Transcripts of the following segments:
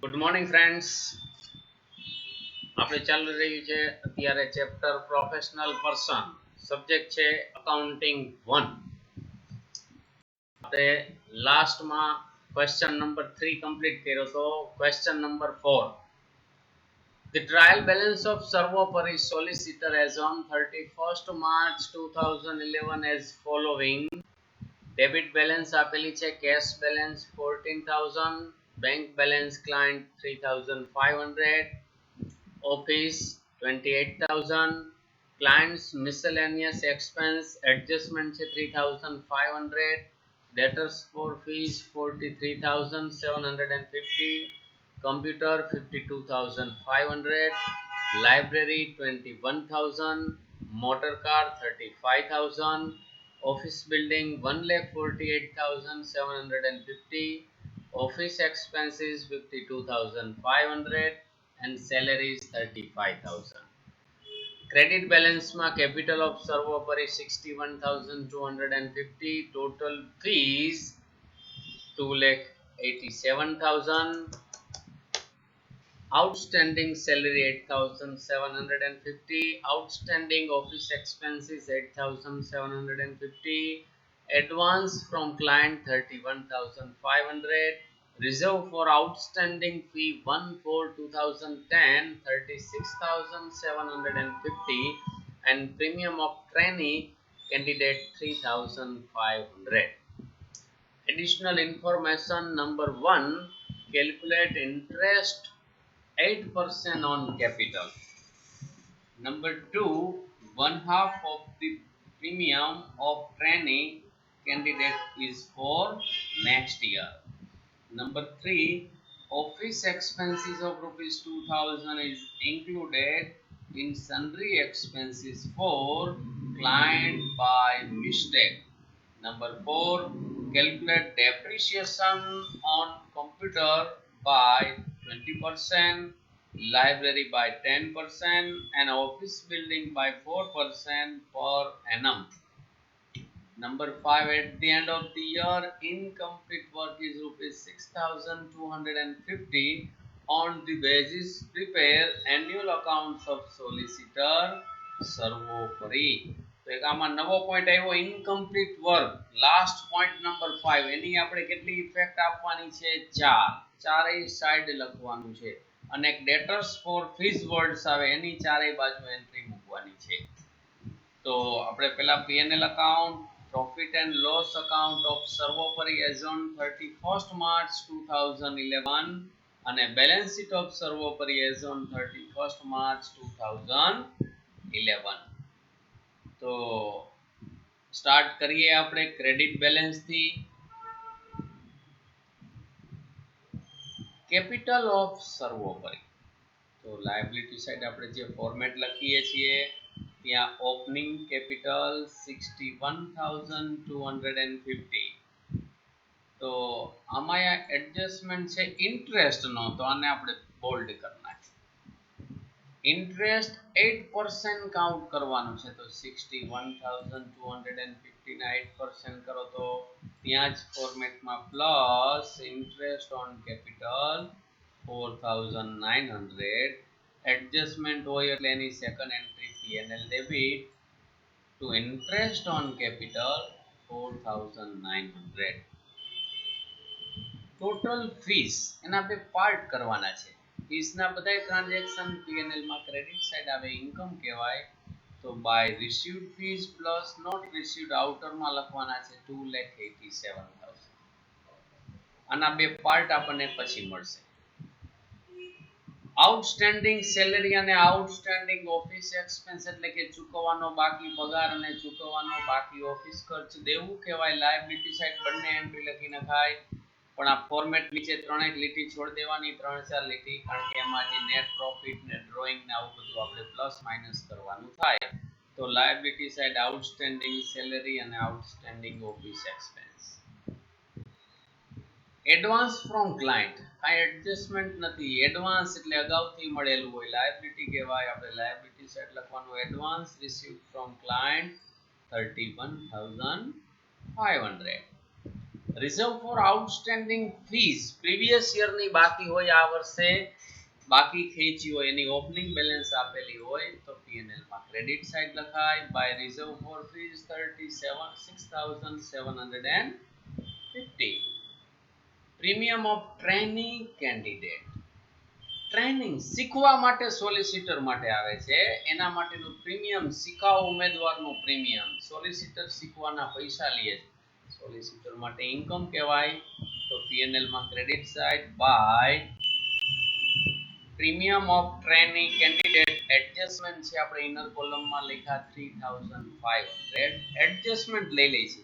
Good morning friends. આપણે ચાલી રહ્યું છે અત્યારે ચેપ્ટર પ્રોફેશનલ પર્સન. સબ્જેક્ટ છે અકાઉન્ટિંગ 1. આપણે લાસ્ટમાં ક્વેશ્ચન નંબર 3 કમ્પ્લીટ કર્યો તો question number 4. The trial balance of Sarvopari solicitor as on 31st March 2011 as following. Debit balance આપેલી છે, cash balance 14,000, bank balance client 3,500, office 28,000, clients miscellaneous expense adjustment છે 3,500, debtors for fees 43,750, computer 52,500, library 21,000, motor car 35,000, office building 1,48,750, office expenses 52,500 and salaries 35,000. Credit balance માં capital of Sarvopari 61,250, total fees 2,87,000, outstanding salary 8,750, outstanding office expenses 8,750, advance from client 31,500, reserve for outstanding fee 1 for 2010 36,750, and premium of trainee candidate 3,500. Additional information number 1, calculate interest 8% on capital. Number 2, 1/2 of the premium of trainee candidate is for next year. Number 3, office expenses of rupees 2,000 is included in sundry expenses for client by mistake. Number 4, calculate depreciation on computer by 20%, library by 10%, and office building by 4% per annum. Number 5, at the end of the year, incomplete work is rupees 6,250 on the basis prepare annual accounts of solicitor Sarvopari. તો એક આમાં નવો point આવ્યો, incomplete work. Last point number 5, એની આપણે કેટલી effect આપવાની છે? 4. ચારેય સાઈડ લખવાનું છે અને એક ડેટર્સ ફોર ફીસ વર્ડ્સ આવે, એની ચારેય બાજુ એન્ટ્રી મૂકવાની છે. તો આપણે પહેલા P&L account, profit and loss account of સર્વોપરી એઝ ઓન 31st March 2011 અને બેલેન્સ શીટ ઓફ સર્વોપરી એઝ ઓન 31st March 2011. તો સ્ટાર્ટ કરીએ આપણે ક્રેડિટ બેલેન્સ થી. કેપિટલ ઓફ સર્વોપરી. તો લાયબિલિટી સાઈડ આપણે જે ફોર્મેટ લખીએ છીએ ત્યાં ઓપનિંગ કેપિટલ 61,250. તો આમાં આ એડજસ્ટમેન્ટ છે ઇન્ટરેસ્ટ નો, તો આને આપણે બોલ્ડ કરી નાખીએ. ઇન્ટરેસ્ટ 8% કાઉન્ટ કરવાનું છે, તો 61,250 ના 8% કરો તો ત્યાં જ ફોર્મેટમાં plus interest on capital 4,900. Adjustment હોય એટલે એની second entry P&L debit to interest on capital 4,900. Total fees એના બે પાર્ટ કરવાના છે. ફીસના બધાય ટ્રાન્ઝેક્શન P&L માં ક્રેડિટ સાઈડ આવે, ઇન્કમ કહેવાય. તો by received fees plus not received આઉટરમાં લખવાના છે 2,87,000. આના બે પાર્ટ આપણને પછી મળશે. આઉટસ્ટેન્ડિંગ સેલેરી અને આઉટસ્ટેન્ડિંગ ઓફિસ એક્સપેન્સ એટલે કે ચૂકવવાનો બાકી પગાર અને ચૂકવવાનો બાકી ઓફિસ ખર્ચ દેવું કહેવાય. લાયબિલિટી સાઈડ બંને એન્ટ્રી લખી નખાય, પણ આ ફોર્મેટ નીચે ત્રણેક લીટી છોડી દેવાની, 3-4 લીટી, કારણ કે એમાં જે નેટ પ્રોફિટ ને ડ્રોઈંગ ને આવું બધું આપણે પ્લસ માઇનસ કરવાનું થાય. તો લાયબિલિટી સાઈડ આઉટસ્ટેન્ડિંગ સેલેરી અને outstanding office expense. Advance from client, કાંઈ એડજસ્ટમેન્ટ નથી. એડવાન્સ એટલે અગાઉથી મળેલું હોય, લાયબિલિટી કહેવાય. આપણે લાયબિલિટી સાઈડ લખવાનું advance received from client 31,500. Reserve for outstanding fees previous યરની બાકી હોય આ વર્ષે બાકી ખેંચી હોય એની ઓપનિંગ બેલેન્સ આપેલી હોય તો P&L માં ક્રેડિટ સાઇડ લખાય by reserve for fees 67,750 premium of training candidate training શીખવા માટે સોલિસિટર માટે આવે છે એના માટેનું પ્રીમિયમ શીખાવ ઉમેદવારનું પ્રીમિયમ સોલિસિટર શીખવાના પૈસા લે છે સોલિસિટર માટે ઇન્કમ કહેવાય તો P&L માં credit side by premium of training candidate adjustment છે આપણે ઇનર કોલમમાં લખ્યા 3500 એડજસ્ટમેન્ટ લઈ લઈ છે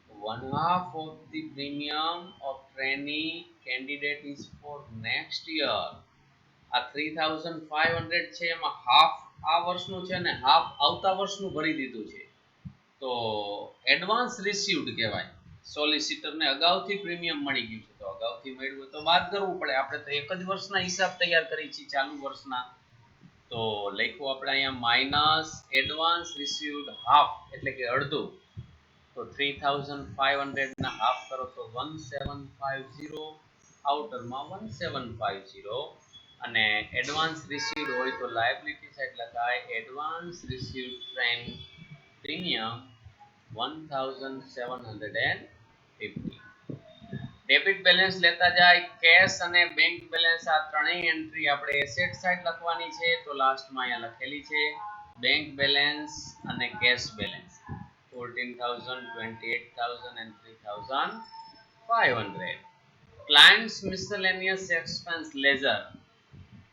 1/2 of the premium of trainee candidate is for next year આ 3500 છે એમાં હાફ આ વર્ષનું છે ને હાફ આવતા વર્ષનું ભરી દીધું છે તો એડવાન્સ રિસીવ્ડ કહેવાય સોલિસિટર ને અગાઉથી પ્રીમિયમ મળી ગયું છે તો અગાઉથી મળ્યું તો બાદ કરવું પડે આપણે તો એક જ વર્ષના હિસાબ તૈયાર કરી છે ચાલુ વર્ષના તો લખ્યું આપણે અહીંયા માઈનસ એડવાન્સ રિસીવ્ડ હાફ એટલે કે અડધું તો 3500 ના હાફ કરો તો 1750 આઉટરમાં 1750 અને એડવાન્સ રિસીવ્ડ હોય તો લાયબિલિટી સાઇડ લખાય advance received train premium 1750 debit balance લેતા જાય કેશ અને બેંક બેલેન્સ આ ત્રણેય એન્ટ્રી આપણે એસેટ સાઇડ લખવાની છે તો લાસ્ટમાં અહીંયા લખેલી છે બેંક બેલેન્સ અને cash balance 14,000 28,000 and 3,500 clients miscellaneous expense ledger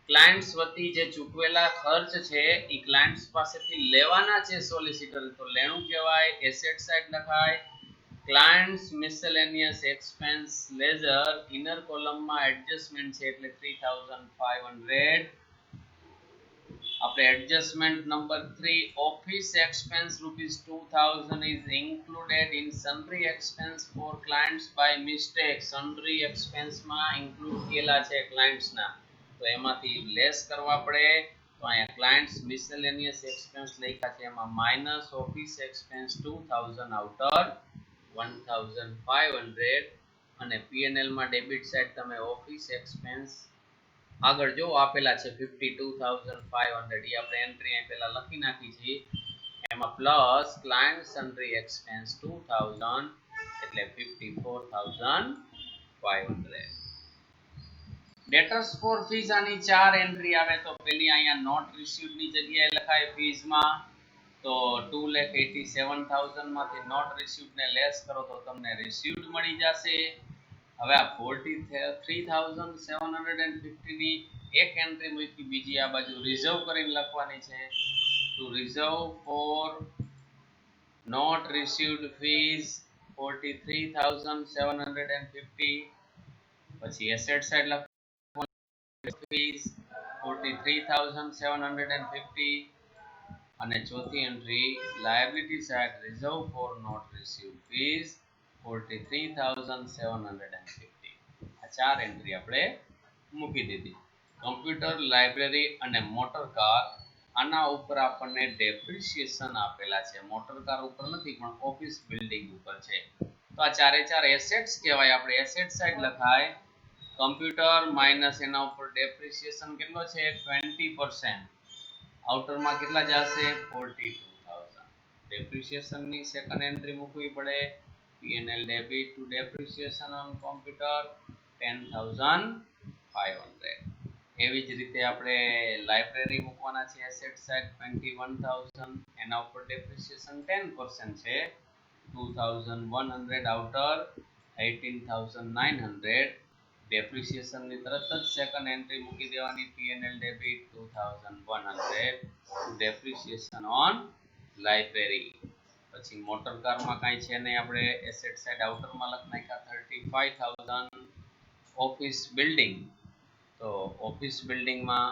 clients વતી જે ચૂકવેલા ખર્ચ છે એ ક્લાયન્ટ્સ પાસેથી લેવાના છે સોલિસિટર તો લેણું કહેવાય એસેટ સાઇડ લખાય clients miscellaneous expense ledger inner કોલમમાં એડજસ્ટમેન્ટ છે એટલે 3500 આપણે adjustment number 3 office expense ₹2000 is included in sundry expense for clients by mistake sundry expense માં ઇન્ક્લુડ થયેલા છે ક્લાયન્ટ્સ ના તો એમાંથી લેસ કરવા પડે તો અહીંયા ક્લાયન્ટ્સ મિસેલેનિયસ એક્સપેન્સ લખ્યા છે એમાં માઈનસ ઓફિસ એક્સપેન્સ 2000 આઉટર 1500 અને P&L માં ડેબિટ સાઇડ તમે ઓફિસ એક્સપેન્સ આગળ જો આપેલા છે 52,500 એ આપણે એન્ટ્રી અહીં પહેલા લખી નાખી છે એમાં પ્લસ ક્લાયન્ટ સન્ડ્રી એક્સપેન્સ 2000 એટલે 54,500 ડેટર્સ ફોર ફીસ આની ચાર એન્ટ્રી આવે તો પેલી અહીંયા નોટ રિસીવ્ડ ની જગ્યાએ લખાય ફીસ માં તો 2,87,000 માંથી નોટ રિસીવ્ડ ને લેસ કરો તો તમને રિસીવ્ડ મળી જશે હવે આ 43,750 ની એક એન્ટ્રી મૂકી બીજી આ બાજુ રિઝર્વ કરીને લખવાની છે to reserve for not received fees 43,750 પછી એસેટ સાઇડ લખવાની ફીસ 43,750 અને ચોથી entry liability side reserve for not received fees 43,750 આ ચાર એન્ટ્રી આપણે મૂકી દીધી કમ્પ્યુટર લાઇબ્રેરી અને મોટર કાર આના ઉપર આપણને ડેપ્રિસિએશન આપેલા છે મોટર કાર ઉપર નથી પણ ઓફિસ બિલ્ડિંગ ઉપર છે તો આ ચારે ચાર એસેટ્સ કહેવાય આપણે એસેટ સાઇડ લખાય કમ્પ્યુટર માઈનસ એના ઉપર ડેપ્રિસિએશન કેટલો છે 20% આઉટરમાં કેટલા જશે 42,000 ડેપ્રિસિએશન ની સેકન્ડ એન્ટ્રી મૂકવી પડે P&L debit to depreciation on computer 10,500 એવી જ રીતે આપણે લાઇબ્રેરી મૂકવાના છે એસેટ સાઇડ 21,000 એના ઉપર ડેપ્રિસિએશન 10% છે 2,100 આઉટર 18,900 ડેપ્રિસિએશન ની તરત જ સેકન્ડ એન્ટ્રી મૂકી દેવાની P&L debit 2,100 depreciation on library પછી મોટર કારમાં કાંઈ છે નહીં આપણે એસેટ સાઇડ આઉટરમાં લખી નાખ્યા 35,000 ઓફિસ બિલ્ડિંગ તો ઓફિસ બિલ્ડિંગમાં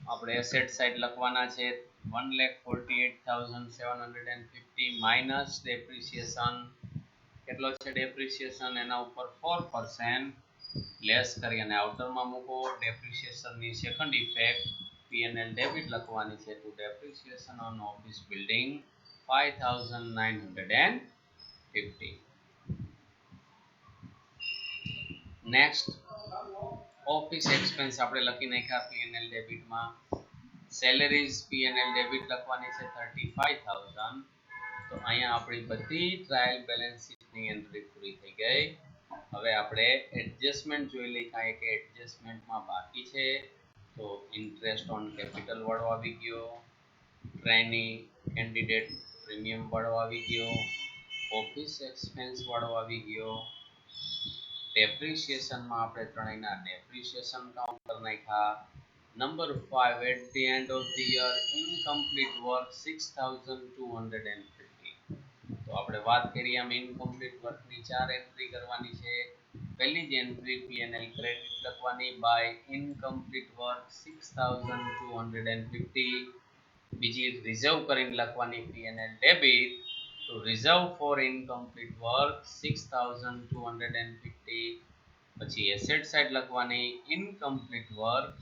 આપણે એસેટ સાઇડ લખવાના છે 1,48,750 માઈનસ ડેપ્રિસિએશન કેટલો છે ડેપ્રિસિએશન એના ઉપર 4% લેસ કરી અને આઉટરમાં મૂકો ડેપ્રિસિએશન ની સેકન્ડ ઇફેક્ટ P&L ડેબિટ લખવાની છે to depreciation on office building 5,950. Next office expense આપણે લખી નાખ્યા P&L ડેબિટમાં. સેલેરીઝ P&L ડેબિટ લખવાની છે 35,000. તો અહીંયા આપણી બધી ટ્રાયલ બેલેન્સ શીટની એન્ટ્રી પૂરી થઈ ગઈ. હવે આપણે એડજસ્ટમેન્ટ જોઈ લઈએ કાંઈ કે એડજસ્ટમેન્ટમાં બાકી છે. તો ઇન્ટરેસ્ટ ઓન કેપિટલ વાળો આવી ગયો, ટ્રેની કેન્ડિડેટ પ્રીમિયમ વાળો આવી ગયો, ઓફિસ એક્સપેન્સ વાળો આવી ગયો, ડેપ્રિસિએશનમાં આપણે ત્રણેયના ડેપ્રિસિએશન કાઉન્ટ કરી નાખ્યા. Number 5 at the end of the year incomplete work 6,250. તો આપણે વાત કરીએ આમ ઇનકમ્પ્લીટ વર્કની 4 એન્ટ્રી કરવાની છે. પહેલી જ એન્ટ્રી P&L ક્રેડિટ લખવાની બાય ઇનકમ્પ્લીટ વર્ક 6,250. બીજી રિઝર્વ કરીને લખવાની P&L debit to reserve for incomplete work 6,250. પછી એસેટ સાઇડ લખવાની incomplete work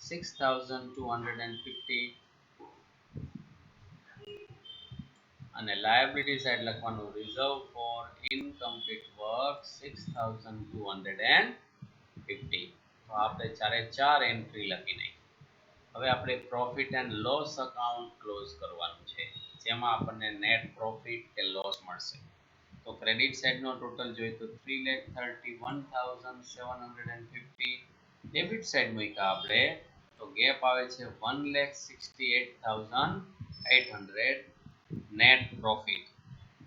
6,250 અને લાયબિલિટી સાઇડ લખવાનું reserve for incomplete work 6,250. તો આપણે ચારે ચાર એન્ટ્રી લખી નાખી. હવે આપણે profit and loss account close કરવાનું છે, જેમાં આપણને નેટ પ્રોફિટ કે લોસ મળશે. તો ક્રેડિટ સાઇડનો ટોટલ જોઈએ તો 3,31,750. ડેબિટ સાઇડ મૂક્યા આપણે તો ગેપ આવે છે 1,68,800 નેટ પ્રોફિટ.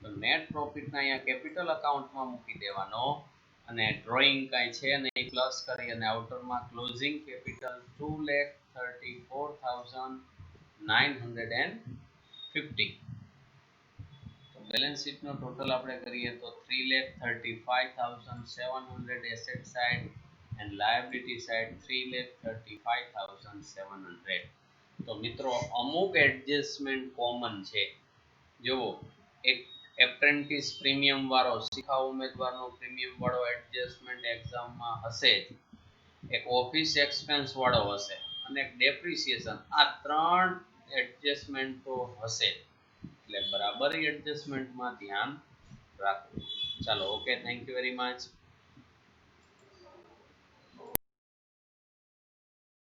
તો નેટ પ્રોફિટના અહીંયા કેપિટલ અકાઉન્ટમાં મૂકી દેવાનો અને ડ્રોઈંગ કાંઈ છે નહીં, પ્લસ કરી અને આઉટરમાં ક્લોઝિંગ કેપિટલ 2,34,950. બેલેન્સ શીટનો ટોટલ આપણે કરીએ તો 3,35,700 asset side and liability side 3,35,700. તો મિત્રો અમુક એડજસ્ટમેન્ટ કોમન છે. જુઓ, એક એપ્રેન્ટિસ પ્રીમિયમ વાળો શિખાઉ ઉમેદવારનો પ્રીમિયમ વાળો એડજસ્ટમેન્ટ એક્ઝામમાં હશે જ, એક ઓફિસ એક્સપેન્સ વાળો હશે અને એક ડેપ્રિસિએશન. આ ત્રણ એડજસ્ટમેન્ટ તો હશે, એટલે બરાબર એડજસ્ટમેન્ટમાં ધ્યાન રાખવું. ચાલો, okay, thank you very much.